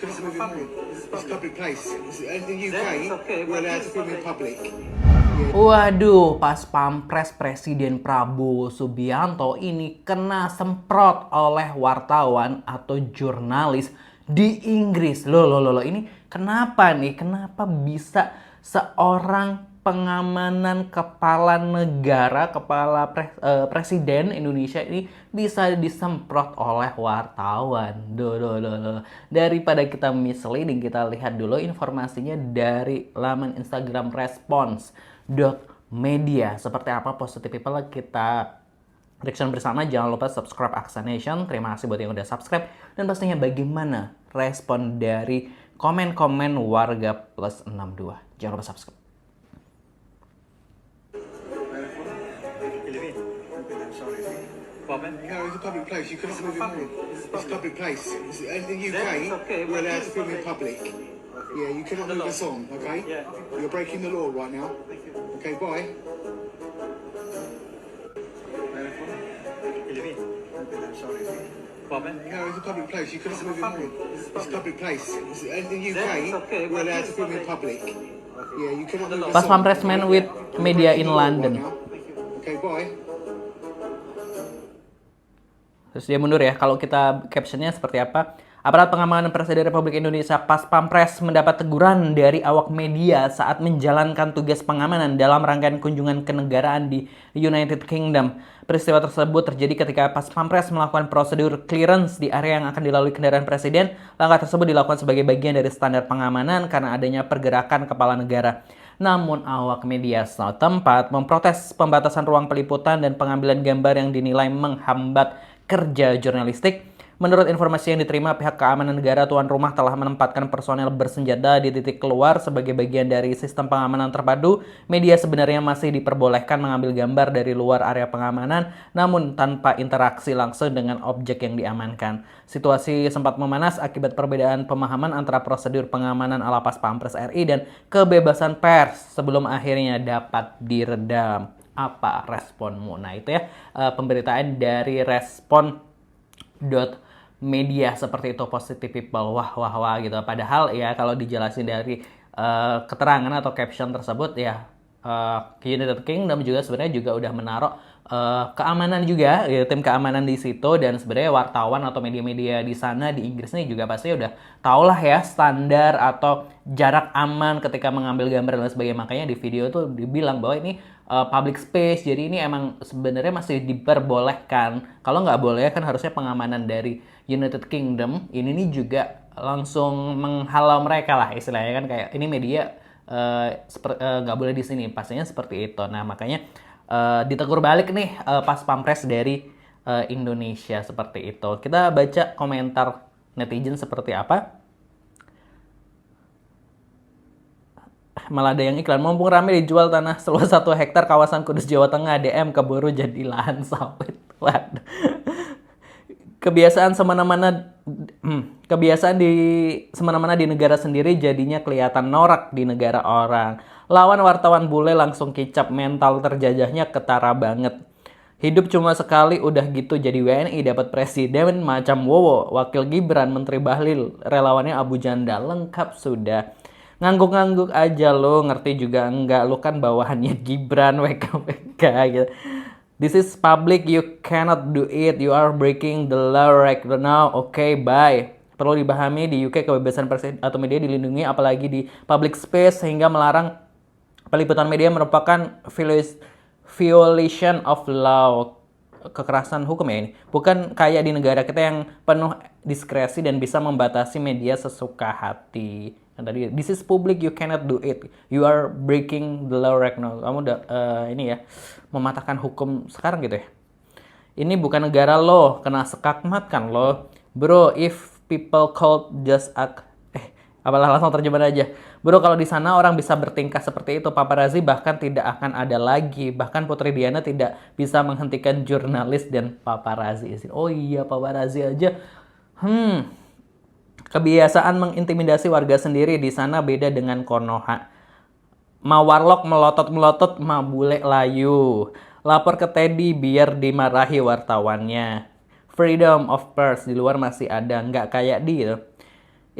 It's public place. In the UK, we're allowed to film in public. Waduh, pas pampres Presiden Prabowo Subianto ini kena semprot oleh wartawan atau jurnalis di Inggris. Loh, ini kenapa nih? Kenapa bisa seorang pengamanan kepala negara, presiden Indonesia ini bisa disemprot oleh wartawan? Duh. Daripada kita misleading, kita lihat dulu informasinya dari laman Instagram respons.media. Seperti apa Positive People, kita reaction bersama. Jangan lupa subscribe Aksa Nation. Terima kasih buat yang udah subscribe. Dan pastinya bagaimana respon dari komen-komen warga plus 62. Jangan lupa subscribe. No, it's a public place. You cannot move it more. It's a public place. In the UK, we're allowed to film in public. Yeah, you cannot move us on, okay? You're breaking the law right now. Okay, bye. No, it's a public place. You cannot move it more. It's a public place. In the UK, we're allowed to film in public. Yeah, you cannot move us on. Pas pampres man with media in London. Okay, bye. Terus dia mundur ya. Kalau kita captionnya seperti apa? Aparat pengamanan Presiden Republik Indonesia pas pampres mendapat teguran dari awak media saat menjalankan tugas pengamanan dalam rangkaian kunjungan kenegaraan di United Kingdom. Peristiwa tersebut terjadi ketika pas pampres melakukan prosedur clearance di area yang akan dilalui kendaraan presiden. Langkah tersebut dilakukan sebagai bagian dari standar pengamanan karena adanya pergerakan kepala negara. Namun awak media setempat memprotes pembatasan ruang peliputan dan pengambilan gambar yang dinilai menghambat kerja jurnalistik. Menurut informasi yang diterima, pihak keamanan negara tuan rumah telah menempatkan personel bersenjata di titik keluar sebagai bagian dari sistem pengamanan terpadu. Media sebenarnya masih diperbolehkan mengambil gambar dari luar area pengamanan, namun tanpa interaksi langsung dengan objek yang diamankan. Situasi sempat memanas akibat perbedaan pemahaman antara prosedur pengamanan ala pas pampres RI dan kebebasan pers sebelum akhirnya dapat diredam. Apa responmu? Nah itu ya pemberitaan dari respon.media seperti itu, Positive People. Wah gitu. Padahal ya kalau dijelasin dari keterangan atau caption tersebut ya, United Kingdom juga sebenarnya juga udah menaruh keamanan juga, ya, tim keamanan di situ, dan sebenarnya wartawan atau media-media di sana di Inggris nih juga pasti udah tau lah ya standar atau jarak aman ketika mengambil gambar dan sebagainya. Makanya di video tuh dibilang bahwa ini public space, jadi ini emang sebenarnya masih diperbolehkan. Kalau nggak boleh kan harusnya pengamanan dari United Kingdom ini nih juga langsung menghalau mereka lah istilahnya, kan kayak ini media nggak boleh di sini, pastinya seperti itu. Nah makanya ditegur balik nih pas pampres dari Indonesia seperti itu. Kita baca komentar netizen seperti apa. Malah ada yang iklan, mumpung rame dijual tanah seluas 1 hektar kawasan Kudus Jawa Tengah, DM keburu jadi lahan sawit. Waduh. Kebiasaan semena-mena di negara sendiri jadinya kelihatan norak di negara orang. Lawan wartawan bule langsung kicap, mental terjajahnya ketara banget. Hidup cuma sekali udah gitu jadi WNI, dapat presiden macam Wowo, wakil Gibran, Menteri Bahlil, relawannya Abu Janda, lengkap sudah. Ngangguk-ngangguk aja lo, ngerti juga enggak, lo kan bawahannya Gibran, WKWK gitu. This is public, you cannot do it, you are breaking the law right now, okay, bye. Perlu dipahami di UK kebebasan pers atau media dilindungi, apalagi di public space, sehingga melarang peliputan media merupakan violation of law, kekerasan hukum ya ini. Bukan kayak di negara kita yang penuh diskresi dan bisa membatasi media sesuka hati. Tadi, this is public, you cannot do it, you are breaking the law right now. Kamu udah ini ya, mematahkan hukum sekarang gitu ya. Ini bukan negara lo, kena sekakmat kan lo. Bro, if people called just act, apalah langsung terjemahan aja. Bro, kalau di sana orang bisa bertingkah seperti itu, paparazzi bahkan tidak akan ada lagi. Bahkan Putri Diana tidak bisa menghentikan jurnalis dan paparazzi. Oh iya, paparazzi aja. Kebiasaan mengintimidasi warga sendiri di sana beda dengan Konoha. Ma warlock melotot-melotot, ma bule layu. Lapor ke Teddy biar dimarahi wartawannya. Freedom of pers di luar masih ada, nggak kayak di gitu.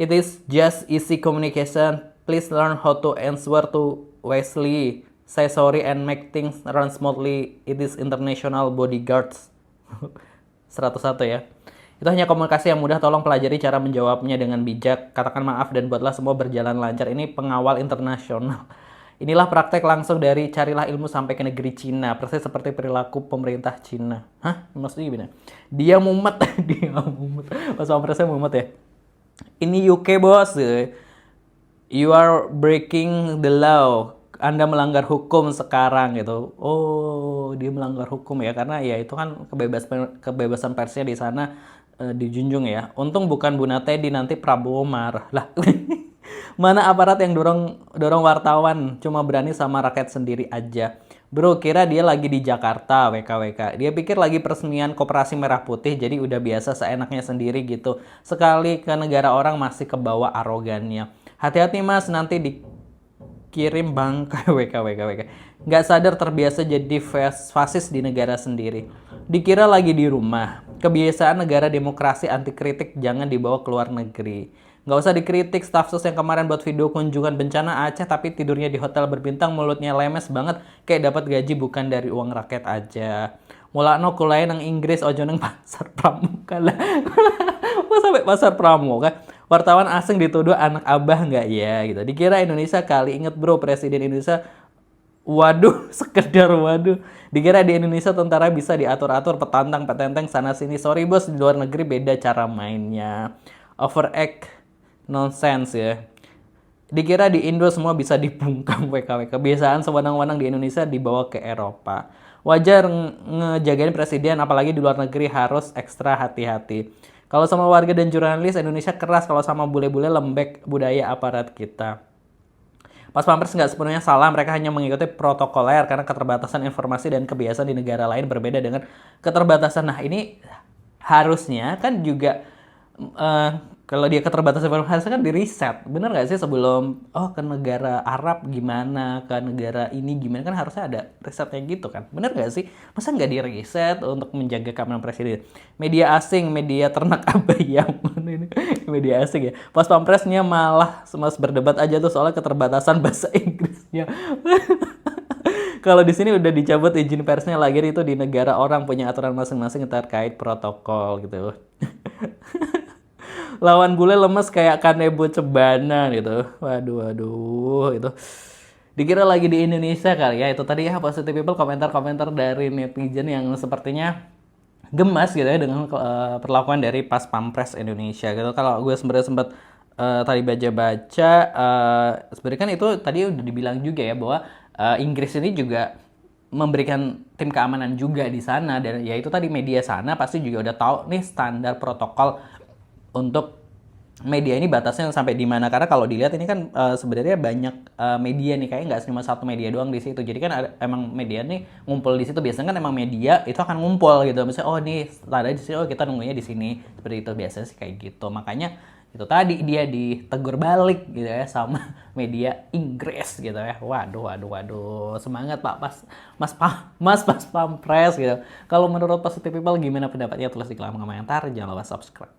It is just easy communication. Please learn how to answer to wisely. Say sorry and make things run smoothly. It is international bodyguards. 101 ya. Itu hanya komunikasi yang mudah, tolong pelajari cara menjawabnya dengan bijak. Katakan maaf dan buatlah semua berjalan lancar. Ini pengawal internasional. Inilah praktek langsung dari carilah ilmu sampai ke negeri Cina. Persis seperti perilaku pemerintah Cina. Hah? Maksudnya gimana? Dia mumet. Dia mumet. Pas pampresnya mumet ya. Ini UK bos. You are breaking the law. Anda melanggar hukum sekarang gitu. Oh, dia melanggar hukum ya, karena ya itu kan kebebasan persnya di sana dijunjung ya. Untung bukan Bu Teddy, nanti Prabowo marah. Lah. Mana aparat yang dorong wartawan, cuma berani sama rakyat sendiri aja. Bro, kira dia lagi di Jakarta, WKWK. Dia pikir lagi peresmian Koperasi Merah Putih, jadi udah biasa seenaknya sendiri gitu. Sekali ke negara orang masih kebawa arogannya. Hati-hati mas, nanti dikirim bangkai WKWK. Nggak sadar terbiasa jadi fasis di negara sendiri. Dikira lagi di rumah. Kebiasaan negara demokrasi anti kritik jangan dibawa ke luar negeri. Nggak usah dikritik staf sus yang kemarin buat video kunjungan bencana Aceh tapi tidurnya di hotel berbintang, mulutnya lemes banget kayak dapat gaji bukan dari uang rakyat aja. Mulakno kulain nang Inggris ojo nang pasar pramuka lah. Mau sampai pasar pramuka. Wartawan asing dituduh anak abah nggak ya gitu. Dikira Indonesia kali, inget bro presiden Indonesia. Waduh, sekedar waduh. Dikira di Indonesia tentara bisa diatur-atur petantang-petenteng sana sini. Sorry bos, di luar negeri beda cara mainnya. Overact nonsense ya. Dikira di Indo semua bisa dibungkam WKW. Kebiasaan sewenang-wenang di Indonesia dibawa ke Eropa. Wajar ngejagain presiden, apalagi di luar negeri harus ekstra hati-hati. Kalau sama warga dan jurnalis Indonesia keras, kalau sama bule-bule lembek budaya aparat kita. Pas Pampres nggak sepenuhnya salah, mereka hanya mengikuti protokoler karena keterbatasan informasi dan kebiasaan di negara lain berbeda dengan keterbatasan. Nah ini harusnya kan juga kalau dia keterbatasan informasi kan di riset, bener nggak sih sebelum ke negara Arab gimana, ke negara ini gimana, kan harusnya ada risetnya gitu kan, bener nggak sih? Masa nggak di riset untuk menjaga keamanan presiden? Media asing, media ternak ayam, ini media asing ya. Pas Pampresnya malah semas berdebat aja tuh soal keterbatasan bahasa Inggrisnya. Kalau di sini udah dicabut izin persnya lagi, itu di negara orang punya aturan masing-masing terkait protokol gitu. Lawan bule lemes kayak kanebo cebana gitu. Waduh itu. Dikira lagi di Indonesia kali ya. Itu tadi ya positive people, komentar-komentar dari netizen yang sepertinya gemas gitu ya dengan perlakuan dari Pas Pampres Indonesia gitu. Kalau gue sebenarnya sempat tadi baca-baca, sebenarnya kan itu tadi udah dibilang juga ya bahwa Inggris ini juga memberikan tim keamanan juga di sana, dan ya itu tadi media sana pasti juga udah tahu nih standar protokol untuk media ini batasnya sampai di mana, karena kalau dilihat ini kan sebenarnya banyak media nih, kayak nggak cuma satu media doang di situ. Jadi kan emang media nih ngumpul di situ, biasanya kan emang media itu akan ngumpul gitu, misalnya oh nih ada di sini, oh kita nunggunya di sini, seperti itu biasanya sih kayak gitu. Makanya itu tadi dia ditegur balik gitu ya sama media Inggris gitu ya. Waduh, semangat Pak Pas Pampres gitu. Kalau menurut Positive People gimana pendapatnya, tulis di kolom komentar, jangan lupa subscribe.